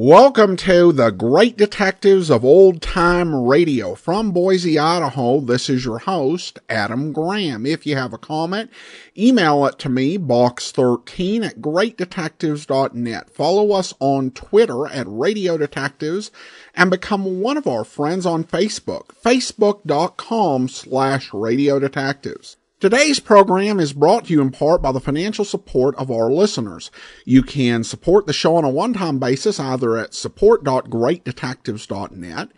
Welcome to the Great Detectives of Old Time Radio. From Boise, Idaho, this is your host, Adam Graham. If you have a comment, email it to me, box13@greatdetectives.net. Follow us on Twitter at Radio Detectives and become one of our friends on Facebook, facebook.com/Radio Detectives. Today's program is brought to you in part by the financial support of our listeners. You can support the show on a one-time basis either at support.greatdetectives.net,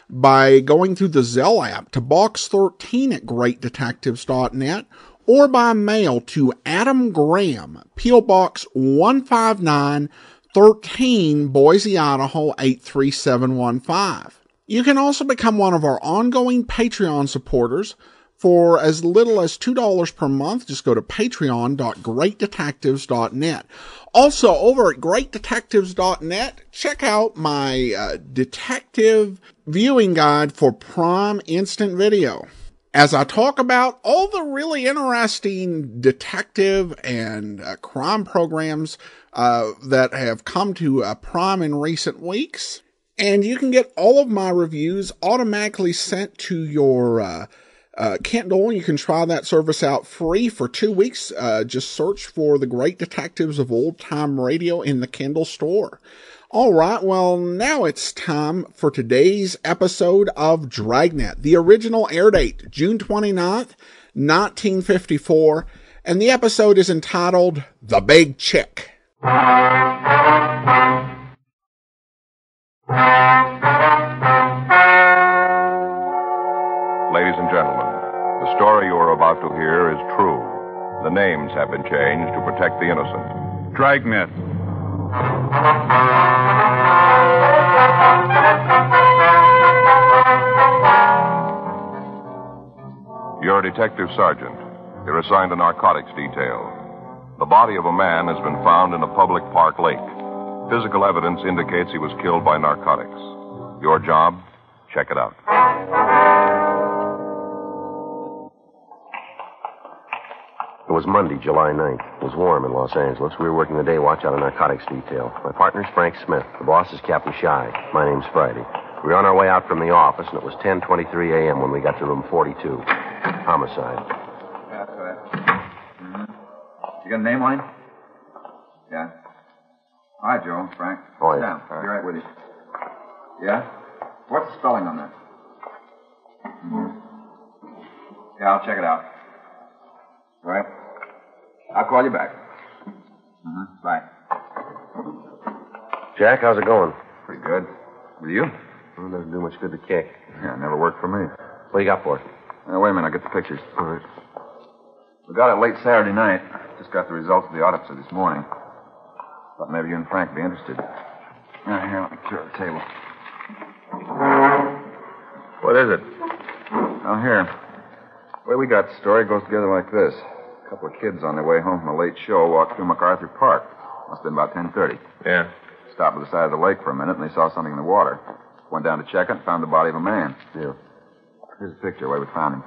by going through the Zelle app to box13@greatdetectives.net, or by mail to Adam Graham, P.O. Box 15913, Boise, Idaho 83715. You can also become one of our ongoing Patreon supporters. For as little as $2 per month, just go to patreon.greatdetectives.net. Also, over at greatdetectives.net, check out my detective viewing guide for Prime Instant Video, as I talk about all the really interesting detective and crime programs that have come to Prime in recent weeks. And you can get all of my reviews automatically sent to your Kindle. You can try that service out free for 2 weeks. Just search for the Great Detectives of Old Time Radio in the Kindle store. All right, well, now it's time for today's episode of Dragnet. The original air date, June 29th, 1954, and the episode is entitled The Big Chick. Ladies and gentlemen, the story you are about to hear is true. The names have been changed to protect the innocent. Dragnet. You're a detective sergeant. You're assigned to narcotics detail. The body of a man has been found in a public park lake. Physical evidence indicates he was killed by narcotics. Your job? Check it out. It was Monday, July 9th. It was warm in Los Angeles. We were working the day watch out of narcotics detail. My partner's Frank Smith. The boss is Captain Shy. My name's Friday. We were on our way out from the office, and it was 10:23 a.m. when we got to room 42. Homicide. Yeah, that's right. Mm-hmm. You got a name on him? Yeah. All right, Joe. Frank. Oh, Sit yeah. down. Be right with you. Yeah? What's the spelling on that? Mm-hmm. Yeah, I'll check it out. All right. I'll call you back. Mm-hmm. Bye. Jack, how's it going? Pretty good. With you? Well, it doesn't do much good to kick. Yeah, it never worked for me. What do you got for it? Wait a minute. I'll get the pictures. All right. We got it late Saturday night. Just got the results of the autopsy this morning. Thought maybe you and Frank would be interested. Here, let me clear the table. What is it? Oh, here. The way we got the story goes together like this. A couple of kids on their way home from a late show walked through MacArthur Park. Must have been about 10:30. Yeah. Stopped by the side of the lake for a minute, and they saw something in the water. Went down to check it and found the body of a man. Yeah. Here's a picture where we found him.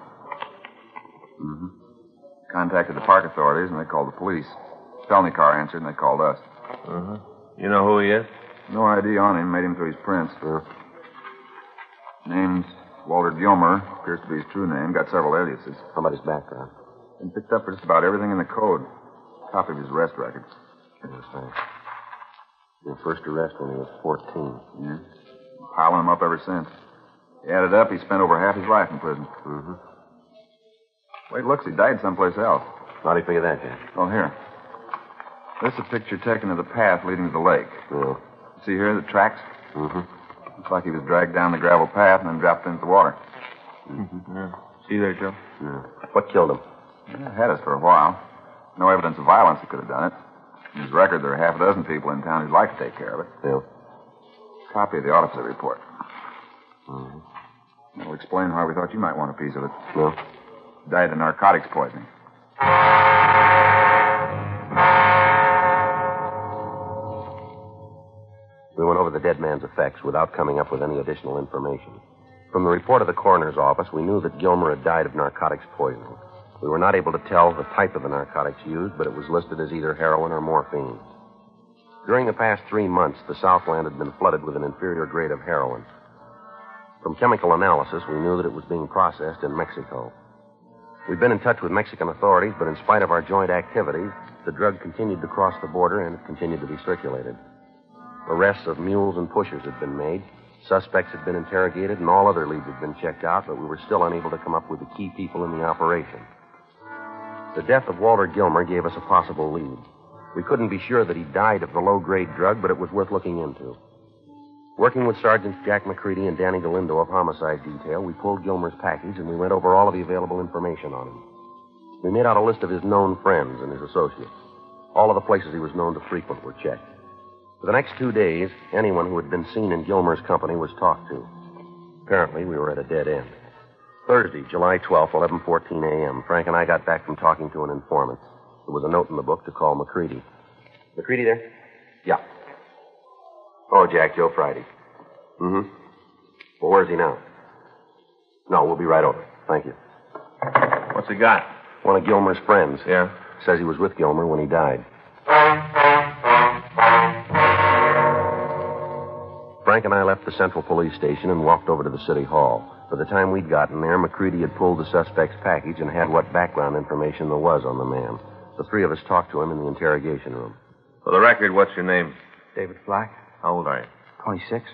Mm-hmm. Contacted the park authorities, and they called the police. Felony car answered, and they called us. Uh-huh. You know who he is? No ID on him. Made him through his prints. Yeah. Name's Walter Gilmer. Appears to be his true name. Got several aliases. How about his background? Been picked up for just about everything in the code. Copy of his arrest record. Yes, thanks. Your first arrest when he was 14. Yeah. Piling him up ever since. He added up, he spent over half his life in prison. Mm-hmm. Wait, looks, he died someplace else. How do you figure that, Jack? Oh, here. This is a picture taken of the path leading to the lake. Yeah. See here, the tracks? Mm-hmm. Looks like he was dragged down the gravel path and then dropped into the water. Mm-hmm. Yeah. See there, Joe? Yeah. What killed him? Yeah, had us for a while. No evidence of violence that could have done it. In his record, there are half a dozen people in town who'd like to take care of it. Yeah. Copy of the autopsy report. Mm-hmm. That'll explain why we thought you might want a piece of it. Yeah. Died of narcotics poisoning. We went over the dead man's effects without coming up with any additional information. From the report of the coroner's office, we knew that Gilmer had died of narcotics poisoning. We were not able to tell the type of the narcotics used, but it was listed as either heroin or morphine. During the past 3 months, the Southland had been flooded with an inferior grade of heroin. From chemical analysis, we knew that it was being processed in Mexico. We'd been in touch with Mexican authorities, but in spite of our joint activities, the drug continued to cross the border and it continued to be circulated. Arrests of mules and pushers had been made. Suspects had been interrogated, and all other leads had been checked out, but we were still unable to come up with the key people in the operation. The death of Walter Gilmer gave us a possible lead. We couldn't be sure that he died of the low-grade drug, but it was worth looking into. Working with Sergeants Jack McCready and Danny Galindo of Homicide Detail, we pulled Gilmer's package and we went over all of the available information on him. We made out a list of his known friends and his associates. All of the places he was known to frequent were checked. For the next 2 days, anyone who had been seen in Gilmer's company was talked to. Apparently, we were at a dead end. Thursday, July 12th, 11:14 a.m., Frank and I got back from talking to an informant. There was a note in the book to call McCready. McCready there? Yeah. Oh, Jack, Joe Friday. Mm-hmm. Well, where's he now? No, we'll be right over. Thank you. What's he got? One of Gilmer's friends. Yeah? Says he was with Gilmer when he died. Frank and I left the Central Police Station and walked over to the City Hall. By the time we'd gotten there, McCready had pulled the suspect's package and had what background information there was on the man. The three of us talked to him in the interrogation room. For the record, what's your name? David Flack, How old are you? 26.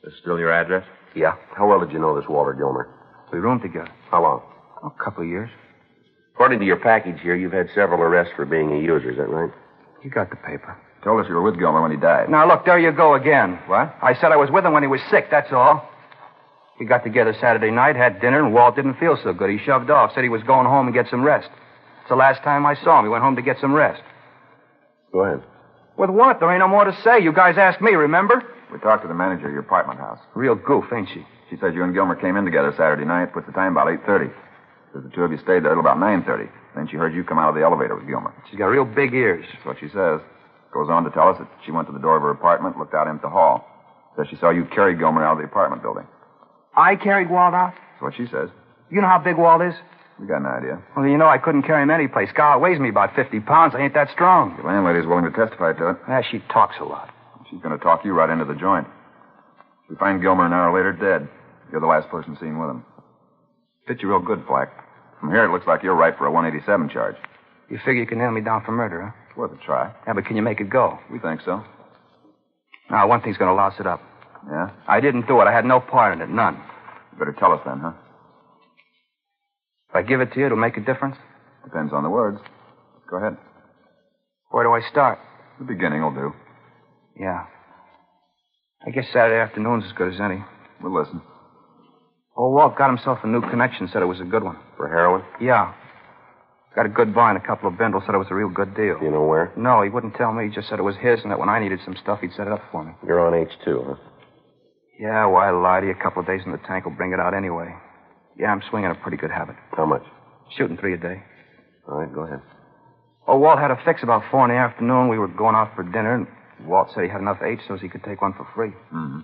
This still your address? Yeah. How well did you know this Walter Gilmer? We roomed together. How long? A couple of years. According to your package here, you've had several arrests for being a user. Is that right? You got the paper. Told us you were with Gilmer when he died. Now, look, there you go again. What? I said I was with him when he was sick, that's all. We got together Saturday night, had dinner, and Walt didn't feel so good. He shoved off, said he was going home and get some rest. It's the last time I saw him. He went home to get some rest. Go ahead. With what? There ain't no more to say. You guys asked me, remember? We talked to the manager of your apartment house. Real goof, ain't she? She says you and Gilmer came in together Saturday night, put the time about 8:30. Says the two of you stayed there till about 9:30. Then she heard you come out of the elevator with Gilmer. She's got real big ears. That's what she says. Goes on to tell us that she went to the door of her apartment, looked out into the hall. Says she saw you carry Gilmer out of the apartment building. I carried Walt out? That's what she says. You know how big Walt is? We got an idea. Well, you know I couldn't carry him any place. God weighs me about 50 pounds. I ain't that strong. The landlady's willing to testify to it. Yeah, she talks a lot. She's going to talk you right into the joint. We find Gilmer an hour later dead. You're the last person seen with him. Fit you real good, Flack. From here, it looks like you're right for a 187 charge. You figure you can nail me down for murder, huh? It's worth a try. Yeah, but can you make it go? We think so. Now, one thing's going to louse it up. Yeah? I didn't do it. I had no part in it. None. You better tell us then, huh? If I give it to you, it'll make a difference? Depends on the words. Go ahead. Where do I start? The beginning will do. Yeah. I guess Saturday afternoon's as good as any. We'll listen. Old Walt got himself a new connection, said it was a good one. For heroin? Yeah. Got a good buy and a couple of bindles, said it was a real good deal. Do you know where? No, he wouldn't tell me. He just said it was his and that when I needed some stuff, he'd set it up for me. You're on H2, huh? Yeah, why lie to you? A couple of days in the tank will bring it out anyway. Yeah, I'm swinging a pretty good habit. How much? Shooting 3 a day. All right, go ahead. Oh, Walt had a fix about 4 in the afternoon. We were going out for dinner, and Walt said he had enough H so he could take one for free. Mm-hmm.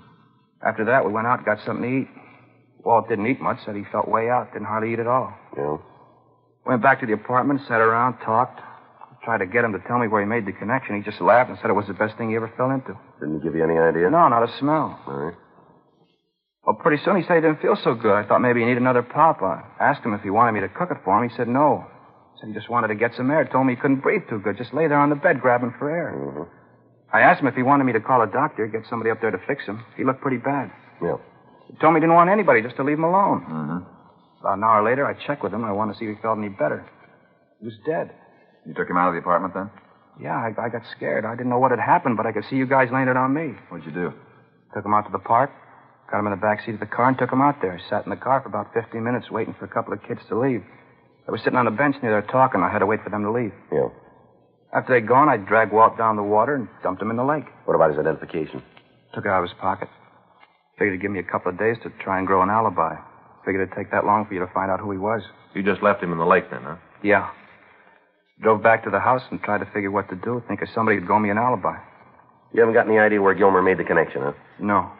After that, we went out and got something to eat. Walt didn't eat much, said he felt way out, didn't hardly eat at all. Yeah? Went back to the apartment, sat around, talked. Tried to get him to tell me where he made the connection. He just laughed and said it was the best thing he ever fell into. Didn't he give you any idea? No, not a smell. All right. Well, pretty soon he said he didn't feel so good. I thought maybe he needed another pop. I asked him if he wanted me to cook it for him. He said no. Said he just wanted to get some air. Told me he couldn't breathe too good. Just lay there on the bed grabbing for air. Mm-hmm. I asked him if he wanted me to call a doctor, get somebody up there to fix him. He looked pretty bad. Yeah. He told me he didn't want anybody, just to leave him alone. Mm-hmm. About an hour later, I checked with him. I wanted to see if he felt any better. He was dead. You took him out of the apartment then? Yeah, I got scared. I didn't know what had happened, but I could see you guys laying it on me. What'd you do? Took him out to the park, got him in the back seat of the car, and took him out there. Sat in the car for about 15 minutes waiting for a couple of kids to leave. They were sitting on a bench near there talking. I had to wait for them to leave. Yeah. After they'd gone, I dragged Walt down the water and dumped him in the lake. What about his identification? Took it out of his pocket. Figured he'd give me a couple of days to try and grow an alibi. Figured it'd take that long for you to find out who he was. You just left him in the lake then, huh? Yeah. Drove back to the house and tried to figure what to do. Think of somebody who'd go me an alibi. You haven't got any idea where Gilmer made the connection, huh? No.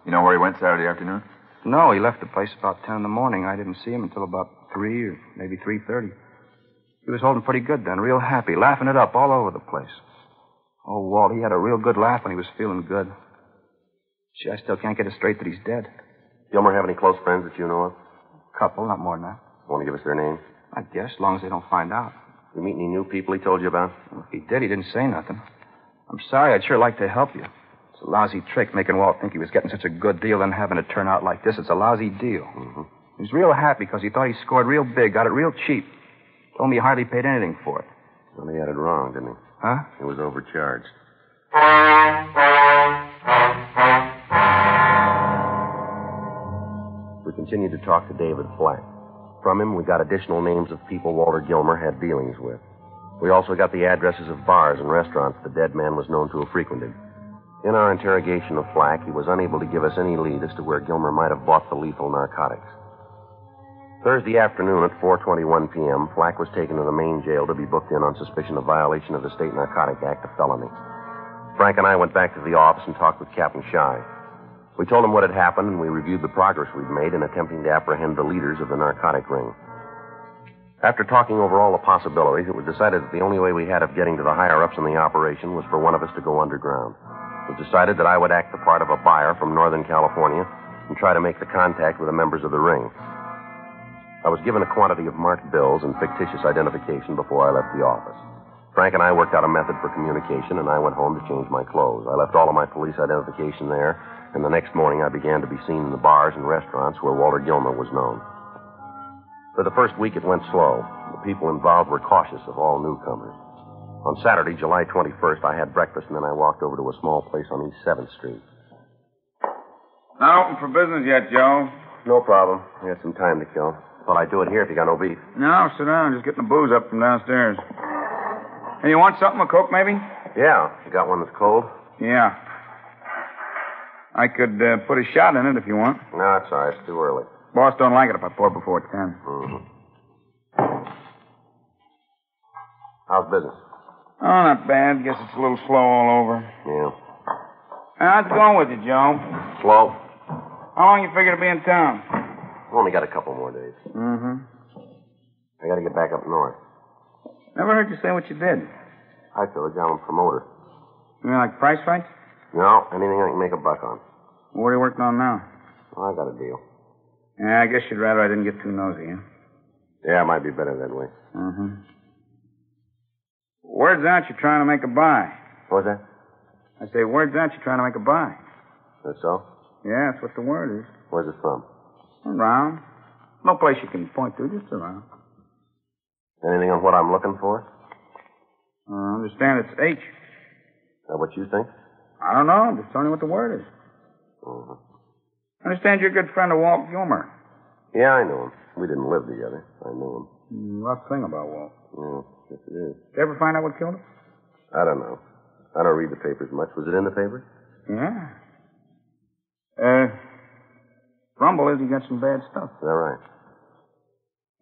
You know where he went Saturday afternoon? No, he left the place about 10 in the morning. I didn't see him until about 3 or maybe 3:30. He was holding pretty good then, real happy, laughing it up all over the place. Oh, Walt, he had a real good laugh when he was feeling good. Gee, I still can't get it straight that he's dead. Gilmer have any close friends that you know of? Couple, not more than that. Want to give us their names? I guess, as long as they don't find out. You meet any new people he told you about? Well, if he did, he didn't say nothing. I'm sorry, I'd sure like to help you. It's a lousy trick making Walt think he was getting such a good deal and having it turn out like this. It's a lousy deal. Mm-hmm. He was real happy because he thought he scored real big, got it real cheap. Told me he hardly paid anything for it. Well, he had it wrong, didn't he? Huh? He was overcharged. We continued to talk to David Flack. From him, we got additional names of people Walter Gilmer had dealings with. We also got the addresses of bars and restaurants the dead man was known to have frequented. In our interrogation of Flack, he was unable to give us any lead as to where Gilmer might have bought the lethal narcotics. Thursday afternoon at 4:21 p.m., Flack was taken to the main jail to be booked in on suspicion of violation of the State Narcotic Act, a felony. Frank and I went back to the office and talked with Captain Shy. We told him what had happened, and we reviewed the progress we'd made in attempting to apprehend the leaders of the narcotic ring. After talking over all the possibilities, it was decided that the only way we had of getting to the higher-ups in the operation was for one of us to go underground. It was decided that I would act the part of a buyer from Northern California and try to make the contact with the members of the ring. I was given a quantity of marked bills and fictitious identification before I left the office. Frank and I worked out a method for communication, and I went home to change my clothes. I left all of my police identification there, and the next morning I began to be seen in the bars and restaurants where Walter Gilmer was known. For the first week, it went slow. The people involved were cautious of all newcomers. On Saturday, July 21st, I had breakfast, and then I walked over to a small place on East 7th Street. Not open for business yet, Joe. No problem. I had some time to kill. Thought I'd do it here if you got no beef. No, sit down. Just getting the booze up from downstairs. Hey, you want something, a Coke, maybe? Yeah. You got one that's cold? Yeah. I could put a shot in it if you want. No, it's all right. It's too early. Boss don't like it if I pour before 10. Mm-hmm. How's business? Oh, not bad. Guess it's a little slow all over. Yeah. How's it going with you, Joe? Slow. How long you figure to be in town? Only got a couple more days. Mm-hmm. I got to get back up north. Never heard you say what you did. I told you I'm a promoter. You mean like prize fights? No, anything I can make a buck on. What are you working on now? Well, I got a deal. Yeah, I guess you'd rather I didn't get too nosy, huh? Yeah, it might be better that way. Mm-hmm. Word's out you're trying to make a buy. What's that? I say, word's out you're trying to make a buy. That's so? Yeah, that's what the word is. Where's it from? Around. No place you can point to, just around. Anything on what I'm looking for? I understand it's H. Is that what you think? I don't know. I'm just telling you what the word is. Mm-hmm. I understand you're a good friend of Walt Gilmer. Yeah, I knew him. We didn't live together. I knew him. Rough thing about Walt. Yeah, yes it is. Did you ever find out what killed him? I don't know. I don't read the papers much. Was it in the papers? Yeah. Rumble is he got some bad stuff. Is that right?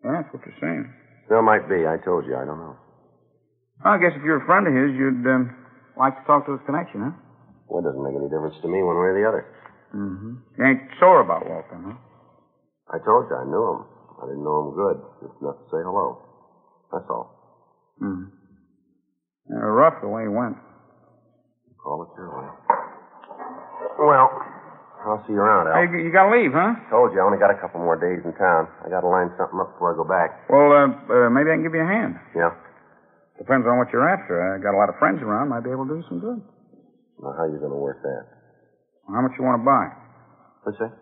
Yeah, that's what they're saying. Still might be. I told you. I don't know. Well, I guess if you're a friend of his, you'd like to talk to his connection, huh? Well, it doesn't make any difference to me one way or the other. Mm-hmm. You ain't sore about Walt, then, huh? I told you I knew him. I didn't know him good. Just enough to say hello. That's all. Mm-hmm. Yeah, rough the way he went. Call it your way. Well, I'll see you around, Al. Hey, you gotta leave, huh? Told you I only got a couple more days in town. I gotta line something up before I go back. Well, maybe I can give you a hand. Yeah? Depends on what you're after. I got a lot of friends around. Might be able to do some good. Now, how you gonna work that? How much you want to buy? What's that?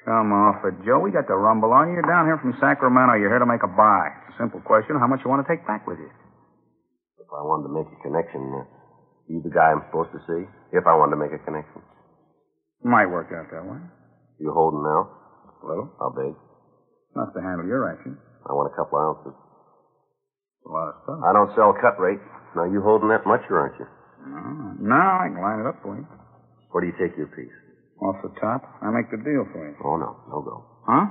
Come off it, Joe. We got the rumble on you. You're down here from Sacramento. You're here to make a buy. It's a simple question. How much you want to take back with you? If I wanted to make a connection, you the guy I'm supposed to see? If I wanted to make a connection. Might work out that way. You holding now? A little. How big? Enough to handle your action. I want a couple ounces. A lot of stuff. I don't sell cut rate. Now, you holding that much, or aren't you? No, I can line it up for you. Where do you take your piece? Off the top. I make the deal for you. Oh, no. No go. Huh?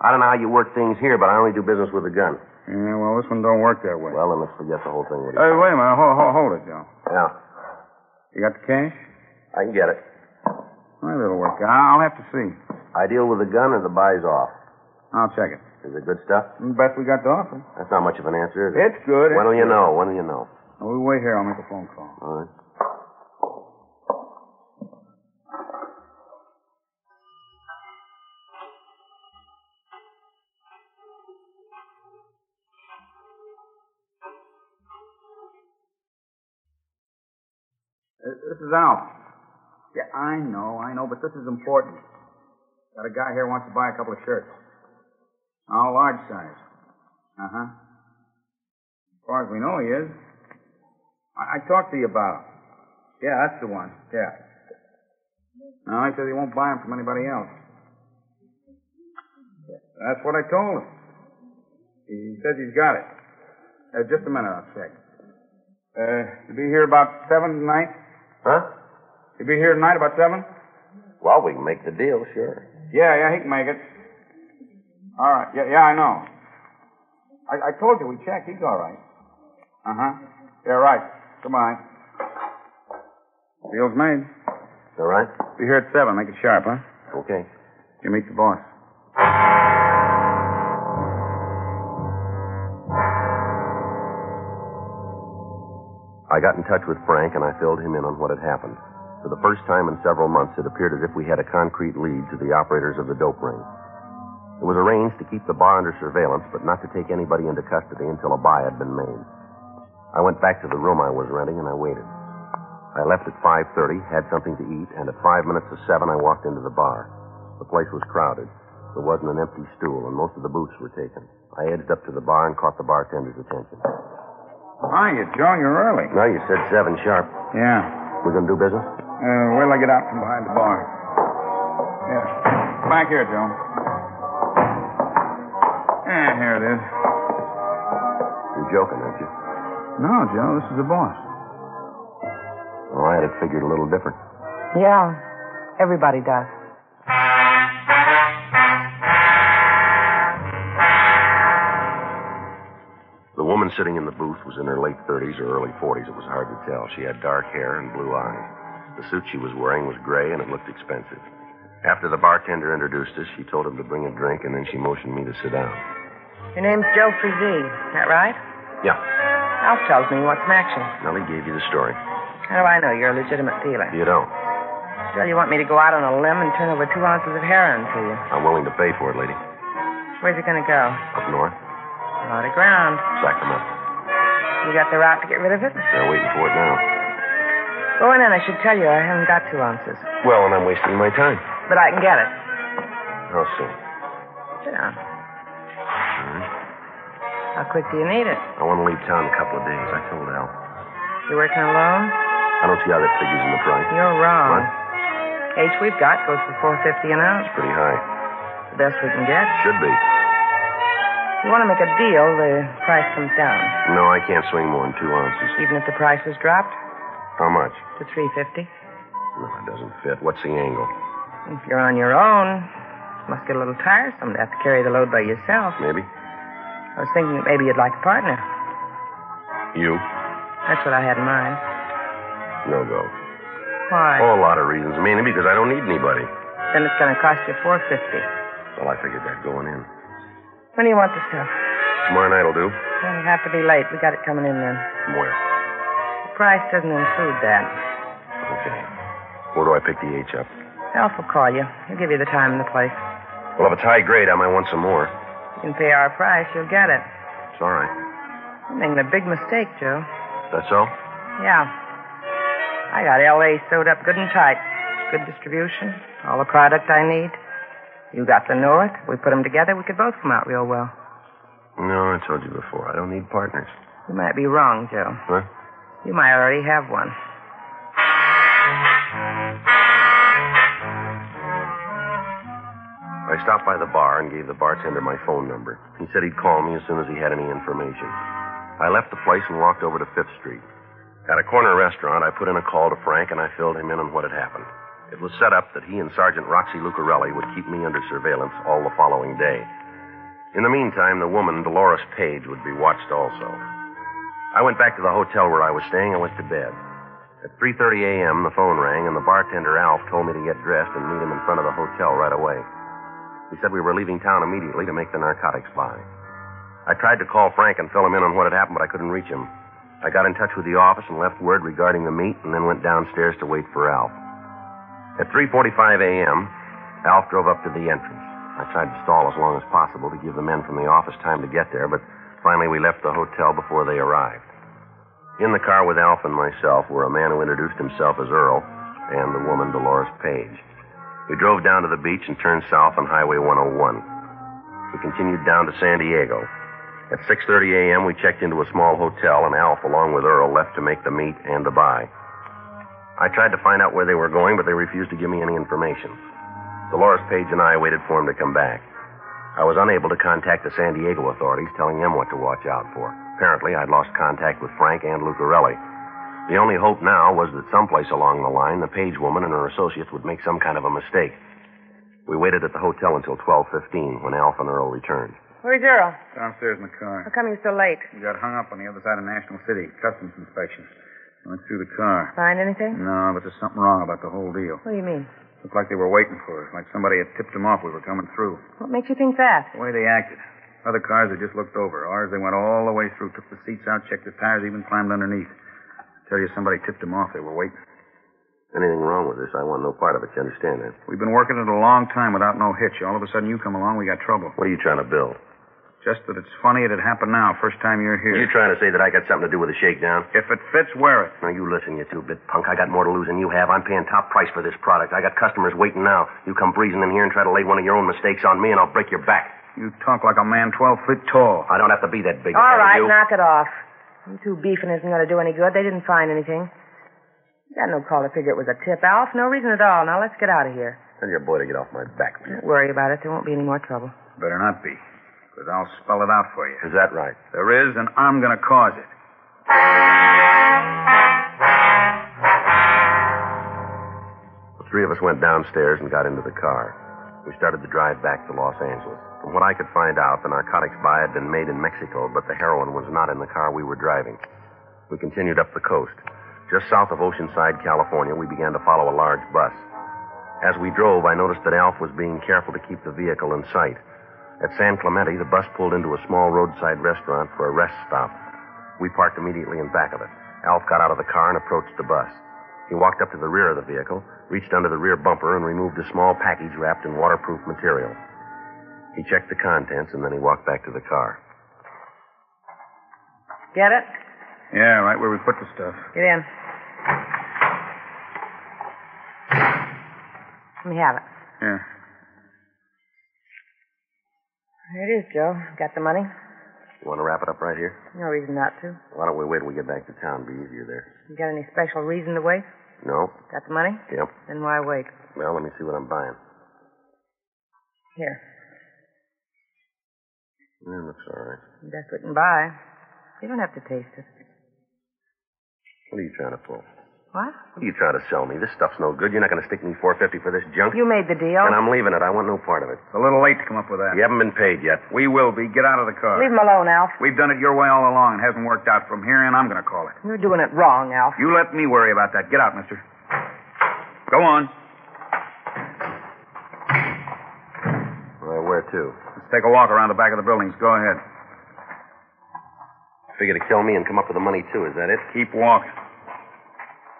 I don't know how you work things here, but I only do business with a gun. Yeah, well, this one don't work that way. Well, then let's forget the whole thing. Hey, wait a minute. Hold it, Joe. Yeah. You got the cash? I can get it. Maybe it'll work out. I'll have to see. I deal with the gun or the buy's off. I'll check it. Is it good stuff? The best we got to offer. That's not much of an answer, is it? It's good. When will you know? When will you know? We'll wait here. I'll make a phone call. All right. This is Alf. Yeah, I know, but this is important. Got a guy here who wants to buy a couple of shirts. All large size. Uh-huh. As far as we know, he is. I talked to you about him. Yeah, that's the one. Yeah. No, he says he won't buy them from anybody else. That's what I told him. He says he's got it. Just a minute, I'll check. You'll be here about 7 tonight? Huh? You'll be here tonight about 7? Well, we can make the deal, sure. Yeah, he can make it. All right. Yeah, I know. I told you we checked. He's all right. Uh-huh. Yeah, right. Goodbye. Deal's made. All right? Be here at 7. Make it sharp, huh? Okay. You meet the boss. I got in touch with Frank, and I filled him in on what had happened. For the first time in several months, it appeared as if we had a concrete lead to the operators of the dope ring. It was arranged to keep the bar under surveillance, but not to take anybody into custody until a buy had been made. I went back to the room I was renting, and I waited. I left at 5:30, had something to eat, and at 5 minutes to 7, I walked into the bar. The place was crowded. There wasn't an empty stool, and most of the booths were taken. I edged up to the bar and caught the bartender's attention. Hiya, Joe. You're early. No, you said 7 sharp. Yeah. We gonna do business? Wait till I get out from behind the bar. Yeah. Back here, Joe. Yeah, here it is. You're joking, aren't you? No, Joe, this is the boss. Well, I had it figured a little different. Yeah, everybody does. The woman sitting in the booth was in her late 30s or early 40s. It was hard to tell. She had dark hair and blue eyes. The suit she was wearing was gray, and it looked expensive. After the bartender introduced us, she told him to bring a drink, and then she motioned me to sit down. Your name's Joe Frizee, is that right? Yeah. Alf tells me what's in action. Well, he gave you the story. How do I know you're a legitimate dealer? You don't. Still, you want me to go out on a limb and turn over 2 ounces of heroin to you. I'm willing to pay for it, lady. Where's it going to go? Up north. A lot of ground. Sacramento. You got the route to get rid of it? They're waiting for it now. Go in, and I should tell you I haven't got 2 ounces. Well, and I'm wasting my time. But I can get it. How soon? Sit down. All right. How quick do you need it? I want to leave town in a couple of days. I told Al. You working alone? I don't see how that figures in the price. You're wrong. What? H we've got goes for $4.50 an ounce. Pretty high. The best we can get. Should be. If you want to make a deal, the price comes down. No, I can't swing more than 2 ounces. Even if the price was dropped How much? to $3.50. No, it doesn't fit. What's the angle? If you're on your own, it must get a little tiresome to have to carry the load by yourself. Maybe. I was thinking that maybe you'd like a partner. You? That's what I had in mind. No go. Why? Oh, a lot of reasons. Mainly because I don't need anybody. Then it's going to cost you $4.50. Well, I figured that going in. When do you want the stuff? Tomorrow night will do. It'll have to be late. We got it coming in then. From where? The price doesn't include that. Okay. Where do I pick the H up? Alf will call you. He'll give you the time and the place. Well, if it's high grade, I might want some more. You can pay our price. You'll get it. It's all right. You're making a big mistake, Joe. That's all? Yeah. I got L.A. sewed up good and tight. Good distribution. All the product I need. You got the North. We put them together. We could both come out real well. No, I told you before. I don't need partners. You might be wrong, Joe. Huh? You might already have one. I stopped by the bar and gave the bartender my phone number. He said he'd call me as soon as he had any information. I left the place and walked over to 5th Street. At a corner restaurant, I put in a call to Frank, and I filled him in on what had happened. It was set up that he and Sergeant Roxy Lucarelli would keep me under surveillance all the following day. In the meantime, the woman, Dolores Page, would be watched also. I went back to the hotel where I was staying and went to bed. At 3:30 a.m., the phone rang, and the bartender, Alf, told me to get dressed and meet him in front of the hotel right away. He said we were leaving town immediately to make the narcotics buy. I tried to call Frank and fill him in on what had happened, but I couldn't reach him. I got in touch with the office and left word regarding the meet and then went downstairs to wait for Alf. At 3:45 a.m., Alf drove up to the entrance. I tried to stall as long as possible to give the men from the office time to get there, but finally we left the hotel before they arrived. In the car with Alf and myself were a man who introduced himself as Earl and the woman Dolores Page. We drove down to the beach and turned south on Highway 101. We continued down to San Diego. At 6:30 a.m., we checked into a small hotel, and Alf, along with Earl, left to make the meet and the buy. I tried to find out where they were going, but they refused to give me any information. Dolores Page and I waited for him to come back. I was unable to contact the San Diego authorities, telling them what to watch out for. Apparently, I'd lost contact with Frank and Lucarelli. The only hope now was that someplace along the line, the Page woman and her associates would make some kind of a mistake. We waited at the hotel until 12:15 when Alf and Earl returned. Where's Earl? Downstairs in the car. How come you're so late? We got hung up on the other side of National City. Customs inspection. Went through the car. Find anything? No, but there's something wrong about the whole deal. What do you mean? Looked like they were waiting for us, like somebody had tipped them off we were coming through. What makes you think that? The way they acted. Other cars they just looked over. Ours, they went all the way through, took the seats out, checked the tires, even climbed underneath. I tell you, somebody tipped them off. They were waiting. Anything wrong with this? I want no part of it. You understand that? We've been working it a long time without no hitch. All of a sudden, you come along, we got trouble. What are you trying to build? Just that it's funny it had happened now, first time you're here. Are you trying to say that I got something to do with the shakedown? If it fits, wear it. Now, you listen, you two-bit punk. I got more to lose than you have. I'm paying top price for this product. I got customers waiting now. You come breezing in here and try to lay one of your own mistakes on me, and I'll break your back. You talk like a man 12 feet tall. I don't have to be that big. All right, you. knock it off. You two beefing isn't going to do any good. They didn't find anything. You got no call to figure it was a tip, Alf. No reason at all. Now, let's get out of here. Tell your boy to get off my back, will you? Don't worry about it. There won't be any more trouble. Better not be. Because I'll spell it out for you. Is that right? There is, and I'm going to cause it. The three of us went downstairs and got into the car. We started the drive back to Los Angeles. From what I could find out, the narcotics buy had been made in Mexico, but the heroin was not in the car we were driving. We continued up the coast. Just south of Oceanside, California, we began to follow a large bus. As we drove, I noticed that Alf was being careful to keep the vehicle in sight. At San Clemente, the bus pulled into a small roadside restaurant for a rest stop. We parked immediately in back of it. Alf got out of the car and approached the bus. He walked up to the rear of the vehicle, reached under the rear bumper, and removed a small package wrapped in waterproof material. He checked the contents, and then he walked back to the car. Get it? Yeah, right where we put the stuff. Get in. Let me have it. Here. Here it is, Joe. Got the money? You want to wrap it up right here? No reason not to. Why don't we wait till we get back to town? It'll be easier there. You got any special reason to wait? No. Got the money? Yep. Then why wait? Well, let me see what I'm buying. Here. Yeah, looks all right. Best we can buy. You don't have to taste it. What are you trying to pull? What? What are you trying to sell me? This stuff's no good. You're not going to stick me $4.50 for this junk. You made the deal. And I'm leaving it. I want no part of it. It's a little late to come up with that. You haven't been paid yet. We will be. Get out of the car. Leave him alone, Alf. We've done it your way all along. It hasn't worked out. From here in, I'm going to call it. You're doing it wrong, Alf. You let me worry about that. Get out, mister. Go on. Well, where to? Let's take a walk around the back of the buildings. Go ahead. Figure to kill me and come up with the money, too. Is that it? Keep walking.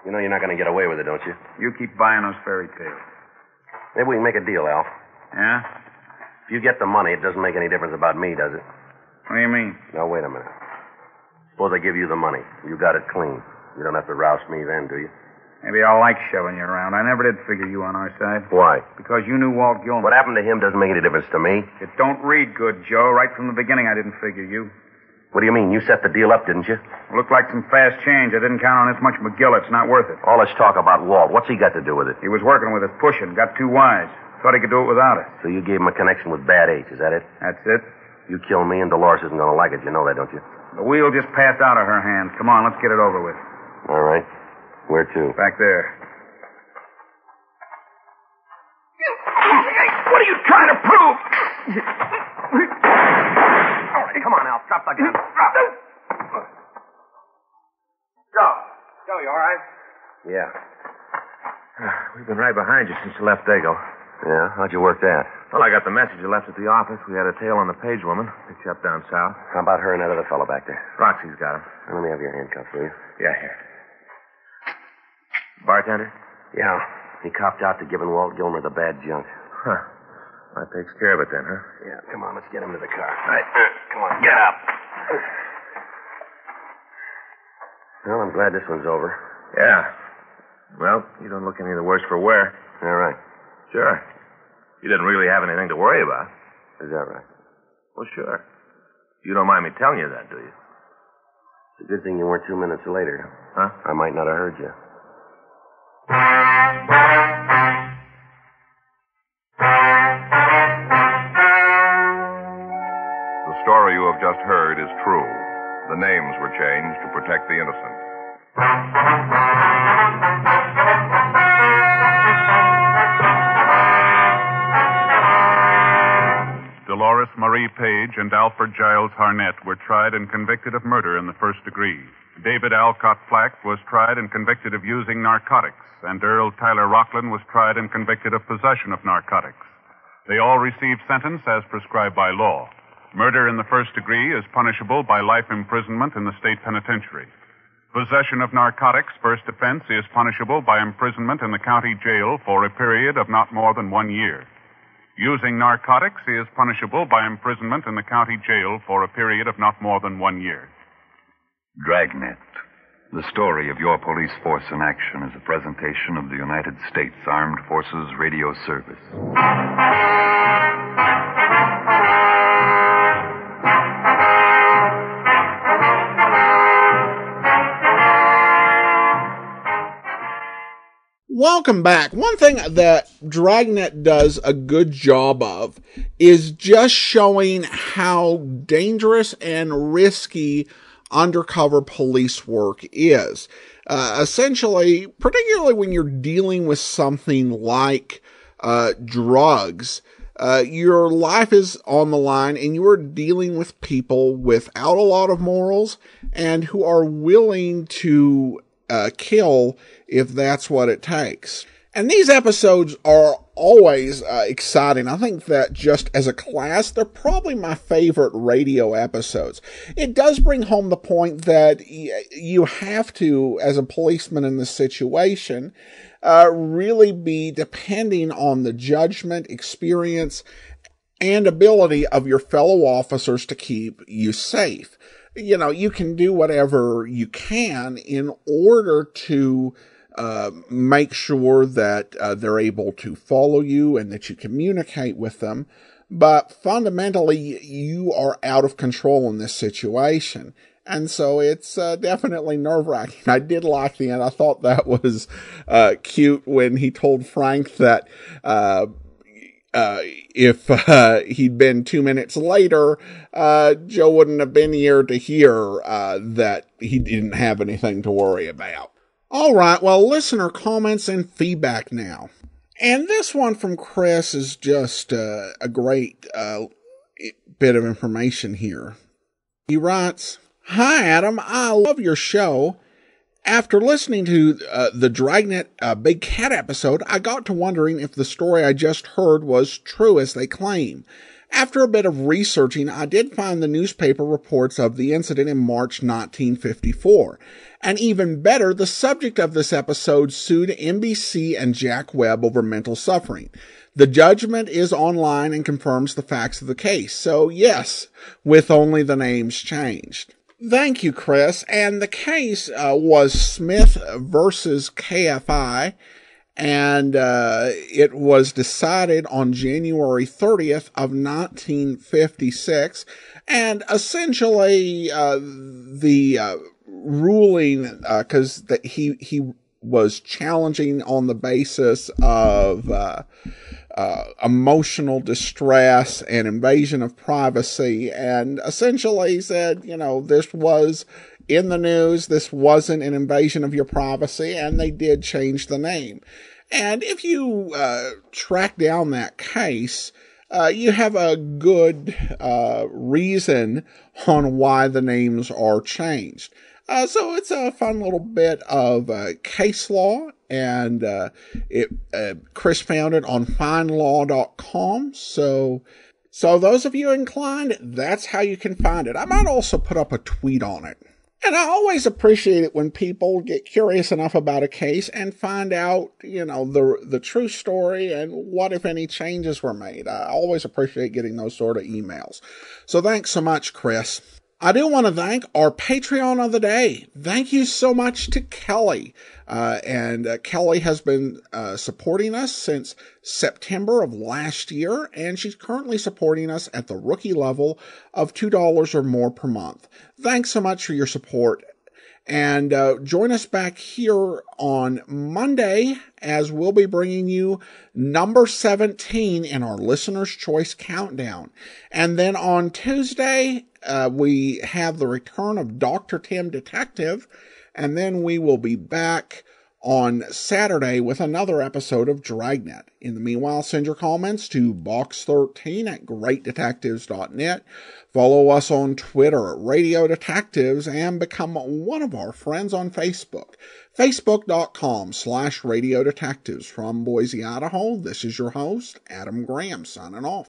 You know you're not going to get away with it, don't you? You keep buying those fairy tales. Maybe we can make a deal, Alf. Yeah? If you get the money, it doesn't make any difference about me, does it? What do you mean? Now, wait a minute. Suppose I give you the money. You got it clean. You don't have to roust me then, do you? Maybe I'll like shoving you around. I never did figure you on our side. Why? Because you knew Walt Gilman. What happened to him doesn't make any difference to me. It don't read good, Joe. Right from the beginning, I didn't figure you. What do you mean? You set the deal up, didn't you? Looked like some fast change. I didn't count on this much McGill. It's not worth it. All this talk about Walt, what's he got to do with it? He was working with us, pushing. Got too wise. Thought he could do it without us. So you gave him a connection with Bad H, is that it? That's it. You kill me and Dolores isn't going to like it. You know that, don't you? The wheel just passed out of her hands. Come on, let's get it over with. All right. Where to? Back there. What are you trying to prove? All right, come on, Alf. Drop the gun. Drop it. Joe, you all right? Yeah. We've been right behind you since you left Dago. Yeah? How'd you work that? Well, I got the message you left at the office. We had a tail on the Page woman. Picked you up down south. How about her and that other fellow back there? Roxy's got him. Let me have your handcuffs, will you? Yeah, here. Bartender? Yeah. He copped out to giving Walt Gilmer the bad junk. Huh. That takes care of it then, huh? Yeah, come on, let's get him to the car. All right. Come on, get up. Well, I'm glad this one's over. Yeah. Well, you don't look any the worse for wear. All right. Sure. You didn't really have anything to worry about. Is that right? Well, sure. You don't mind me telling you that, do you? It's a good thing you weren't 2 minutes later. Huh? I might not have heard you. The story you have just heard is true. The names were changed to protect the innocent. Dolores Marie Page and Alfred Giles Harnett were tried and convicted of murder in the first degree. David Alcott Flack was tried and convicted of using narcotics, and Earl Tyler Rockland was tried and convicted of possession of narcotics. They all received sentence as prescribed by law. Murder in the first degree is punishable by life imprisonment in the state penitentiary. Possession of narcotics, first offense, is punishable by imprisonment in the county jail for a period of not more than 1 year. Using narcotics is punishable by imprisonment in the county jail for a period of not more than 1 year. Dragnet, the story of your police force in action, is a presentation of the United States Armed Forces Radio Service. Welcome back. One thing that Dragnet does a good job of is just showing how dangerous and risky undercover police work is. Essentially, particularly when you're dealing with something like drugs, your life is on the line and you are dealing with people without a lot of morals and who are willing to kill if that's what it takes. And these episodes are always exciting. I think that just as a class, they're probably my favorite radio episodes. It does bring home the point that you have to, as a policeman in this situation, really be depending on the judgment, experience, and ability of your fellow officers to keep you safe. You know, you can do whatever you can in order to make sure that they're able to follow you and that you communicate with them. But fundamentally, you are out of control in this situation. And so it's definitely nerve-wracking. I did like the end. I thought that was cute when he told Frank that if he'd been 2 minutes later, Joe wouldn't have been here to hear that he didn't have anything to worry about. All right, well, listener comments and feedback now. And this one from Chris is just a great bit of information here. He writes, "Hi, Adam. I love your show. After listening to the Dragnet Big Cat episode, I got to wondering if the story I just heard was true as they claim. After a bit of researching, I did find the newspaper reports of the incident in March 1954. And even better, the subject of this episode sued NBC and Jack Webb over mental suffering. The judgment is online and confirms the facts of the case. So yes, with only the names changed." Thank you, Chris. And the case was Smith versus KFI, and it was decided on January 30th of 1956. And essentially, the ruling, because he was challenging on the basis of emotional distress and invasion of privacy, and essentially said, you know, this was in the news, this wasn't an invasion of your privacy, and they did change the name. And if you track down that case, you have a good reason on why the names are changed. So it's a fun little bit of case law, And Chris found it on findlaw.com. So those of you inclined, that's how you can find it. I might also put up a tweet on it. And I always appreciate it when people get curious enough about a case and find out, the true story and what, if any, changes were made. I always appreciate getting those sort of emails. So thanks so much, Chris. I do want to thank our Patreon of the day. Thank you so much to Kelly. Kelly has been supporting us since September of last year, and she's currently supporting us at the rookie level of $2 or more per month. Thanks so much for your support. And join us back here on Monday as we'll be bringing you number 17 in our Listener's Choice Countdown. And then on Tuesday, we have the return of Dr. Tim Detective. And then we will be back on Saturday with another episode of Dragnet. In the meanwhile, send your comments to box13@greatdetectives.net. Follow us on Twitter at Radio Detectives and become one of our friends on Facebook. Facebook.com/Radio Detectives. From Boise, Idaho, this is your host, Adam Graham, signing off.